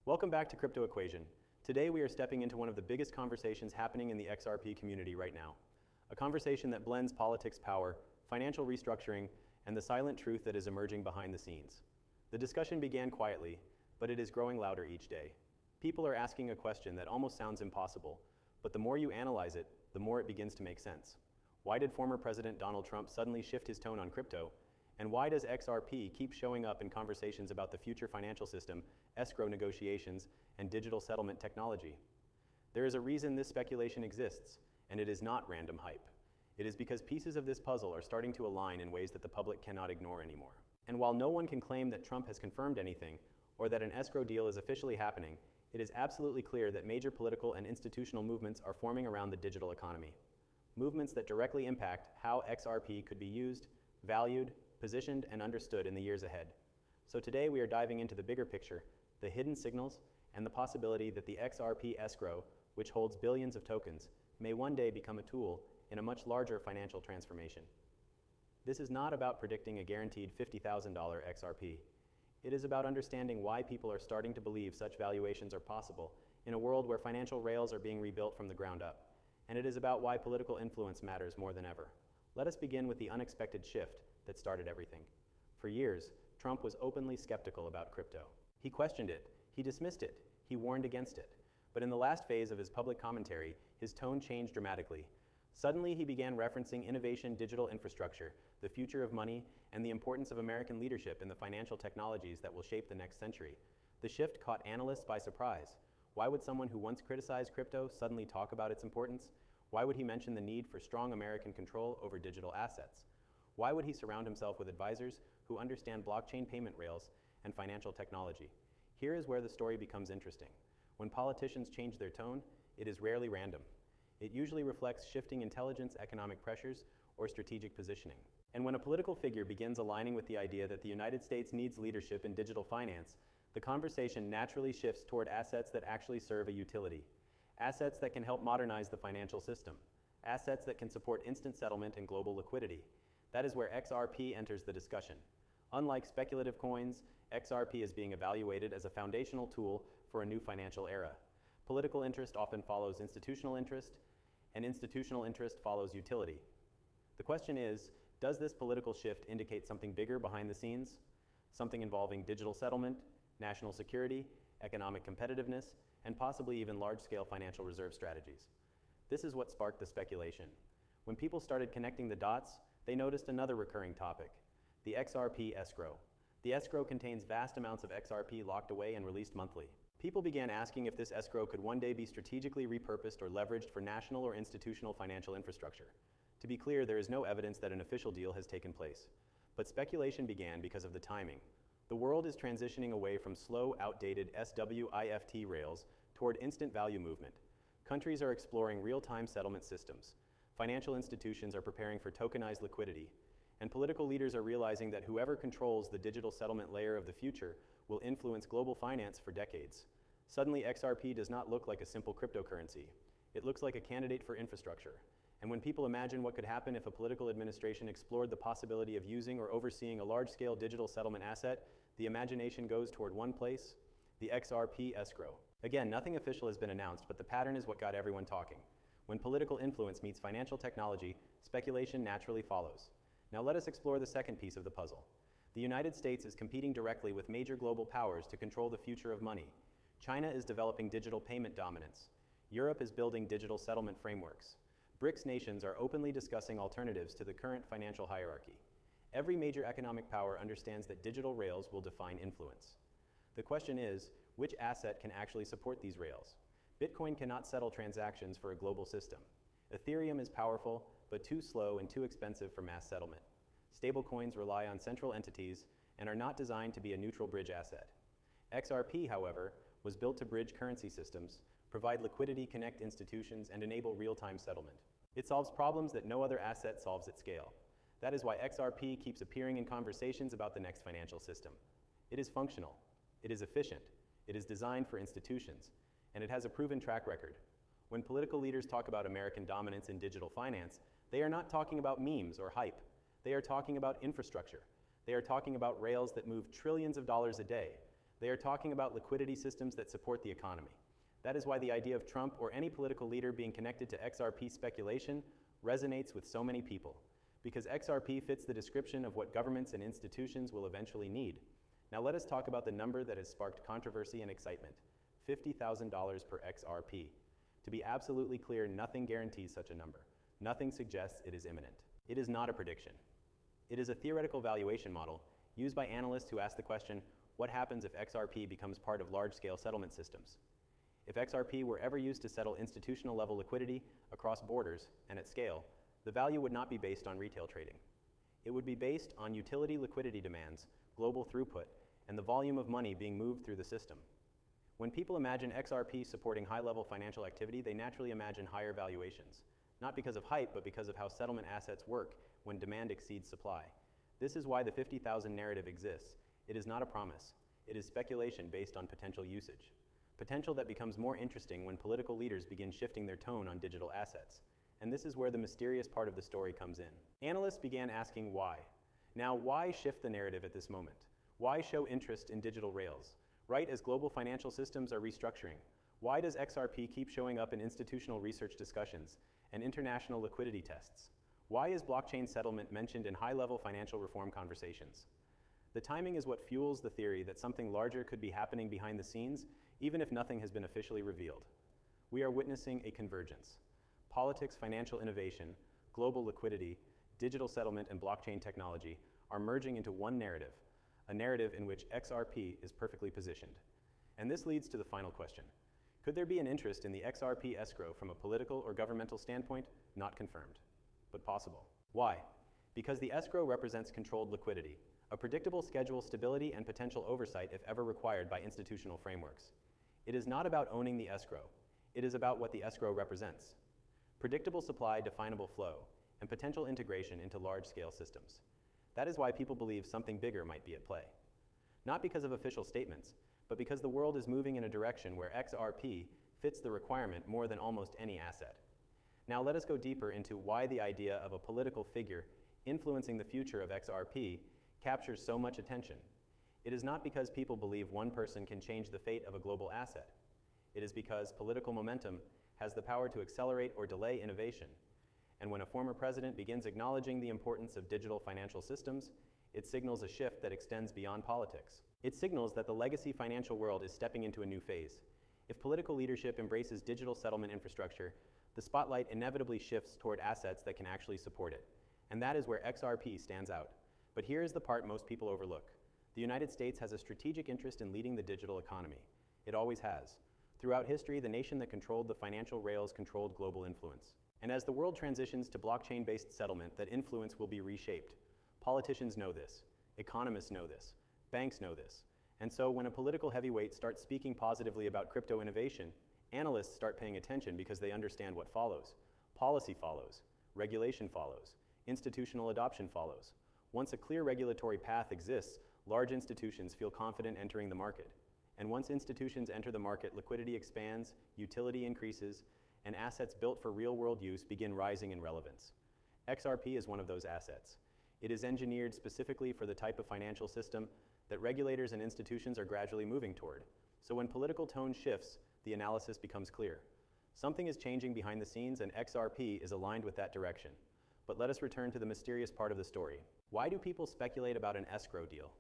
Welcome back to Crypto Equation. Today we are stepping into one of the biggest conversations happening in the XRP community right now. A conversation that blends politics power, financial restructuring, and the silent truth that is emerging behind the scenes. The discussion began quietly, but it is growing louder each day. People are asking a question that almost sounds impossible, but the more you analyze it, the more it begins to make sense. Why did former President Donald Trump suddenly shift his tone on crypto? And why does XRP keep showing up in conversations about the future financial system, escrow negotiations, and digital settlement technology? There is a reason this speculation exists, and it is not random hype. It is because pieces of this puzzle are starting to align in ways that the public cannot ignore anymore. And while no one can claim that Trump has confirmed anything, or that an escrow deal is officially happening, it is absolutely clear that major political and institutional movements are forming around the digital economy. Movements that directly impact how XRP could be used, valued, positioned, and understood in the years ahead. So today we are diving into the bigger picture, the hidden signals, and the possibility that the XRP escrow, which holds billions of tokens, may one day become a tool in a much larger financial transformation. This is not about predicting a guaranteed $50,000 XRP. It is about understanding why people are starting to believe such valuations are possible in a world where financial rails are being rebuilt from the ground up. And it is about why political influence matters more than ever. Let us begin with the unexpected shift that started everything. For years, Trump was openly skeptical about crypto. He questioned it, he dismissed it, he warned against it. But in the last phase of his public commentary, his tone changed dramatically. Suddenly, he began referencing innovation, digital infrastructure, the future of money, and the importance of American leadership in the financial technologies that will shape the next century. The shift caught analysts by surprise. Why would someone who once criticized crypto suddenly talk about its importance? Why would he mention the need for strong American control over digital assets? Why would he surround himself with advisors who understand blockchain payment rails and financial technology? Here is where the story becomes interesting. When politicians change their tone, it is rarely random. It usually reflects shifting intelligence, economic pressures, or strategic positioning. And when a political figure begins aligning with the idea that the United States needs leadership in digital finance, the conversation naturally shifts toward assets that actually serve a utility. Assets that can help modernize the financial system. Assets that can support instant settlement and global liquidity. That is where XRP enters the discussion. Unlike speculative coins, XRP is being evaluated as a foundational tool for a new financial era. Political interest often follows institutional interest, and institutional interest follows utility. The question is, does this political shift indicate something bigger behind the scenes? Something involving digital settlement, national security, economic competitiveness, and possibly even large-scale financial reserve strategies. This is what sparked the speculation. When people started connecting the dots, they noticed another recurring topic, the XRP escrow. The escrow contains vast amounts of XRP locked away and released monthly. People began asking if this escrow could one day be strategically repurposed or leveraged for national or institutional financial infrastructure. To be clear, there is no evidence that an official deal has taken place. But speculation began because of the timing. The world is transitioning away from slow, outdated SWIFT rails toward instant value movement. Countries are exploring real-time settlement systems. Financial institutions are preparing for tokenized liquidity. And political leaders are realizing that whoever controls the digital settlement layer of the future will influence global finance for decades. Suddenly, XRP does not look like a simple cryptocurrency. It looks like a candidate for infrastructure. And when people imagine what could happen if a political administration explored the possibility of using or overseeing a large-scale digital settlement asset, the imagination goes toward one place, the XRP escrow. Again, nothing official has been announced, but the pattern is what got everyone talking. When political influence meets financial technology, speculation naturally follows. Now let us explore the second piece of the puzzle. The United States is competing directly with major global powers to control the future of money. China is developing digital payment dominance. Europe is building digital settlement frameworks. BRICS nations are openly discussing alternatives to the current financial hierarchy. Every major economic power understands that digital rails will define influence. The question is, which asset can actually support these rails? Bitcoin cannot settle transactions for a global system. Ethereum is powerful, but too slow and too expensive for mass settlement. Stablecoins rely on central entities and are not designed to be a neutral bridge asset. XRP, however, was built to bridge currency systems, provide liquidity, connect institutions, and enable real-time settlement. It solves problems that no other asset solves at scale. That is why XRP keeps appearing in conversations about the next financial system. It is functional, it is efficient, it is designed for institutions, and it has a proven track record. When political leaders talk about American dominance in digital finance, they are not talking about memes or hype. They are talking about infrastructure. They are talking about rails that move trillions of dollars a day. They are talking about liquidity systems that support the economy. That is why the idea of Trump or any political leader being connected to XRP speculation resonates with so many people, because XRP fits the description of what governments and institutions will eventually need. Now let us talk about the number that has sparked controversy and excitement: $50,000 per XRP. To be absolutely clear, nothing guarantees such a number. Nothing suggests it is imminent. It is not a prediction. It is a theoretical valuation model used by analysts who ask the question, what happens if XRP becomes part of large-scale settlement systems? If XRP were ever used to settle institutional-level liquidity across borders and at scale, the value would not be based on retail trading. It would be based on utility liquidity demands, global throughput, and the volume of money being moved through the system. When people imagine XRP supporting high-level financial activity, they naturally imagine higher valuations, not because of hype, but because of how settlement assets work when demand exceeds supply. This is why the 50,000 narrative exists. It is not a promise. It is speculation based on potential usage. Potential that becomes more interesting when political leaders begin shifting their tone on digital assets. And this is where the mysterious part of the story comes in. Analysts began asking why. Now, why shift the narrative at this moment? Why show interest in digital rails? Right as global financial systems are restructuring, why does XRP keep showing up in institutional research discussions and international liquidity tests? Why is blockchain settlement mentioned in high-level financial reform conversations? The timing is what fuels the theory that something larger could be happening behind the scenes, even if nothing has been officially revealed. We are witnessing a convergence. Politics, financial innovation, global liquidity, digital settlement, and blockchain technology are merging into one narrative, a narrative in which XRP is perfectly positioned. And this leads to the final question. Could there be an interest in the XRP escrow from a political or governmental standpoint? Not confirmed, but possible. Why? Because the escrow represents controlled liquidity, a predictable schedule, stability, and potential oversight if ever required by institutional frameworks. It is not about owning the escrow. It is about what the escrow represents: predictable supply, definable flow, and potential integration into large-scale systems. That is why people believe something bigger might be at play. Not because of official statements, but because the world is moving in a direction where XRP fits the requirement more than almost any asset. Now let us go deeper into why the idea of a political figure influencing the future of XRP captures so much attention. It is not because people believe one person can change the fate of a global asset. It is because political momentum has the power to accelerate or delay innovation. And when a former president begins acknowledging the importance of digital financial systems, it signals a shift that extends beyond politics. It signals that the legacy financial world is stepping into a new phase. If political leadership embraces digital settlement infrastructure, the spotlight inevitably shifts toward assets that can actually support it. And that is where XRP stands out. But here is the part most people overlook. The United States has a strategic interest in leading the digital economy. It always has. Throughout history, the nation that controlled the financial rails controlled global influence. And as the world transitions to blockchain-based settlement, that influence will be reshaped. Politicians know this. Economists know this. Banks know this. And so when a political heavyweight starts speaking positively about crypto innovation, analysts start paying attention because they understand what follows. Policy follows. Regulation follows. Institutional adoption follows. Once a clear regulatory path exists, large institutions feel confident entering the market. And once institutions enter the market, liquidity expands, utility increases, and assets built for real-world use begin rising in relevance. XRP is one of those assets. It is engineered specifically for the type of financial system that regulators and institutions are gradually moving toward. So when political tone shifts, the analysis becomes clear. Something is changing behind the scenes, and XRP is aligned with that direction. But let us return to the mysterious part of the story. Why do people speculate about an escrow deal?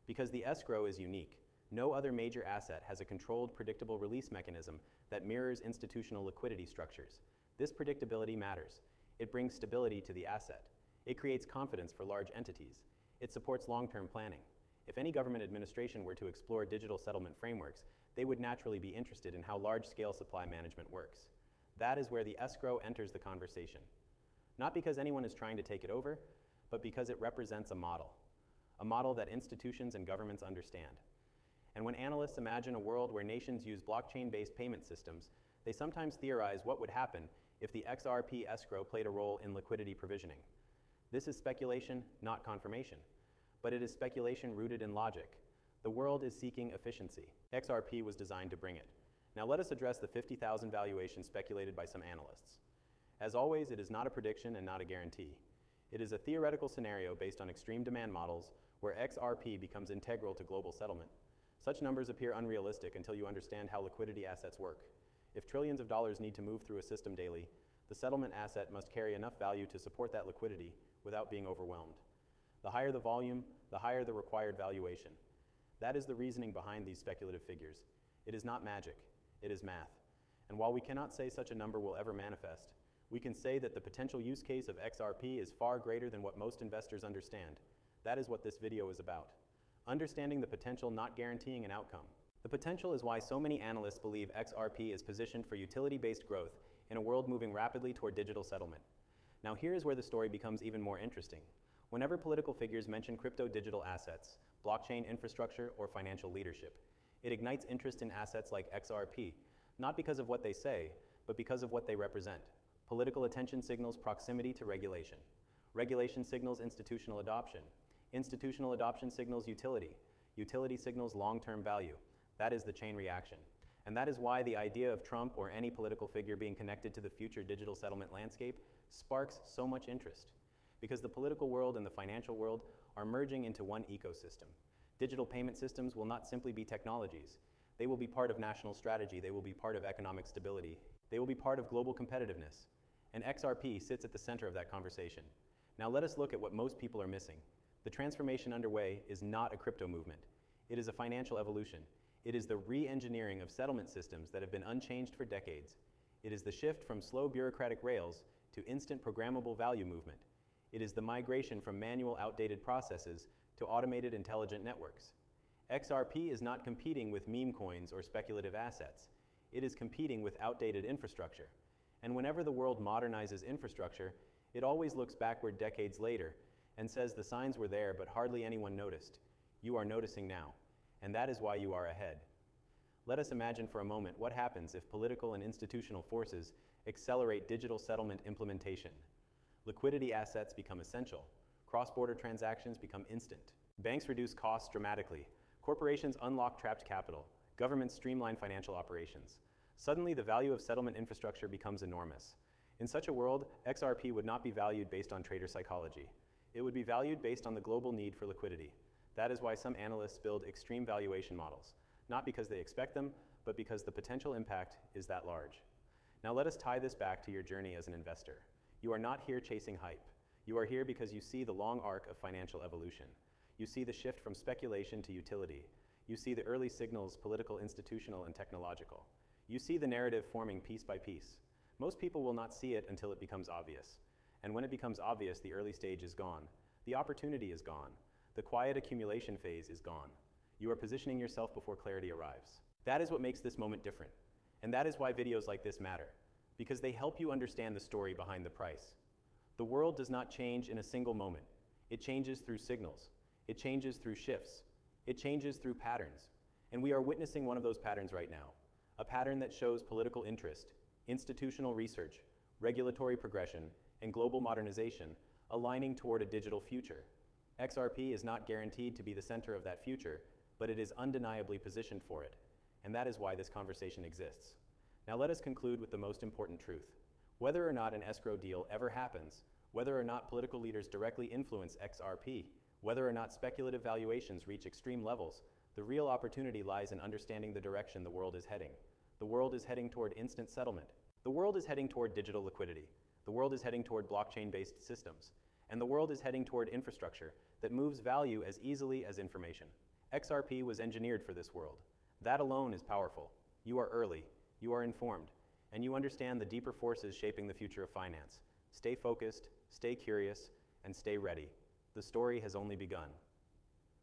Because the escrow is unique. No other major asset has a controlled, predictable release mechanism that mirrors institutional liquidity structures. This predictability matters. It brings stability to the asset. It creates confidence for large entities. It supports long-term planning. If any government administration were to explore digital settlement frameworks, they would naturally be interested in how large-scale supply management works. That is where the escrow enters the conversation. Not because anyone is trying to take it over, but because it represents a model that institutions and governments understand. And when analysts imagine a world where nations use blockchain-based payment systems, they sometimes theorize what would happen if the XRP escrow played a role in liquidity provisioning. This is speculation, not confirmation, but it is speculation rooted in logic. The world is seeking efficiency. XRP was designed to bring it. Now let us address the 50,000 valuation speculated by some analysts. As always, it is not a prediction and not a guarantee. It is a theoretical scenario based on extreme demand models where XRP becomes integral to global settlement. Such numbers appear unrealistic until you understand how liquidity assets work. If trillions of dollars need to move through a system daily, the settlement asset must carry enough value to support that liquidity without being overwhelmed. The higher the volume, the higher the required valuation. That is the reasoning behind these speculative figures. It is not magic, it is math. And while we cannot say such a number will ever manifest, we can say that the potential use case of XRP is far greater than what most investors understand. That is what this video is about. Understanding the potential, not guaranteeing an outcome. The potential is why so many analysts believe XRP is positioned for utility-based growth in a world moving rapidly toward digital settlement. Now here is where the story becomes even more interesting. Whenever political figures mention crypto digital assets, blockchain infrastructure, or financial leadership, it ignites interest in assets like XRP, not because of what they say, but because of what they represent. Political attention signals proximity to regulation. Regulation signals institutional adoption. Institutional adoption signals utility. Utility signals long-term value. That is the chain reaction. And that is why the idea of Trump or any political figure being connected to the future digital settlement landscape sparks so much interest. Because the political world and the financial world are merging into one ecosystem. Digital payment systems will not simply be technologies. They will be part of national strategy. They will be part of economic stability. They will be part of global competitiveness. And XRP sits at the center of that conversation. Now let us look at what most people are missing. The transformation underway is not a crypto movement. It is a financial evolution. It is the re-engineering of settlement systems that have been unchanged for decades. It is the shift from slow bureaucratic rails to instant programmable value movement. It is the migration from manual, outdated processes to automated, intelligent networks. XRP is not competing with meme coins or speculative assets. It is competing with outdated infrastructure. And whenever the world modernizes infrastructure, it always looks backward decades later and says the signs were there but hardly anyone noticed. You are noticing now, and that is why you are ahead. Let us imagine for a moment what happens if political and institutional forces accelerate digital settlement implementation. Liquidity assets become essential. Cross-border transactions become instant. Banks reduce costs dramatically. Corporations unlock trapped capital. Governments streamline financial operations. Suddenly, the value of settlement infrastructure becomes enormous. In such a world, XRP would not be valued based on trader psychology. It would be valued based on the global need for liquidity. That is why some analysts build extreme valuation models, not because they expect them, but because the potential impact is that large. Now let us tie this back to your journey as an investor. You are not here chasing hype. You are here because you see the long arc of financial evolution. You see the shift from speculation to utility. You see the early signals, political, institutional, and technological. You see the narrative forming piece by piece. Most people will not see it until it becomes obvious. And when it becomes obvious, the early stage is gone. The opportunity is gone. The quiet accumulation phase is gone. You are positioning yourself before clarity arrives. That is what makes this moment different. And that is why videos like this matter, because they help you understand the story behind the price. The world does not change in a single moment. It changes through signals. It changes through shifts. It changes through patterns. And we are witnessing one of those patterns right now. A pattern that shows political interest, institutional research, regulatory progression, and global modernization aligning toward a digital future. XRP is not guaranteed to be the center of that future, but it is undeniably positioned for it. And that is why this conversation exists. Now let us conclude with the most important truth. Whether or not an escrow deal ever happens, whether or not political leaders directly influence XRP, whether or not speculative valuations reach extreme levels, the real opportunity lies in understanding the direction the world is heading. The world is heading toward instant settlement. The world is heading toward digital liquidity. The world is heading toward blockchain-based systems. And the world is heading toward infrastructure that moves value as easily as information. XRP was engineered for this world. That alone is powerful. You are early, you are informed, and you understand the deeper forces shaping the future of finance. Stay focused, stay curious, and stay ready. The story has only begun.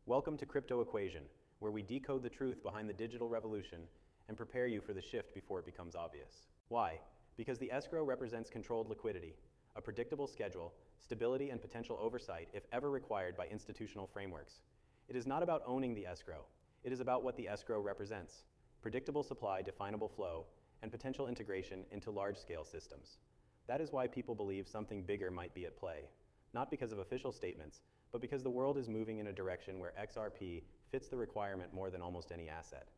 Welcome to Crypto Equation, where we decode the truth behind the digital revolution and prepare you for the shift before it becomes obvious. Why? Because the escrow represents controlled liquidity, a predictable schedule, stability, and potential oversight if ever required by institutional frameworks. It is not about owning the escrow. It is about what the escrow represents: predictable supply, definable flow, and potential integration into large-scale systems. That is why people believe something bigger might be at play, not because of official statements, but because the world is moving in a direction where XRP fits the requirement more than almost any asset.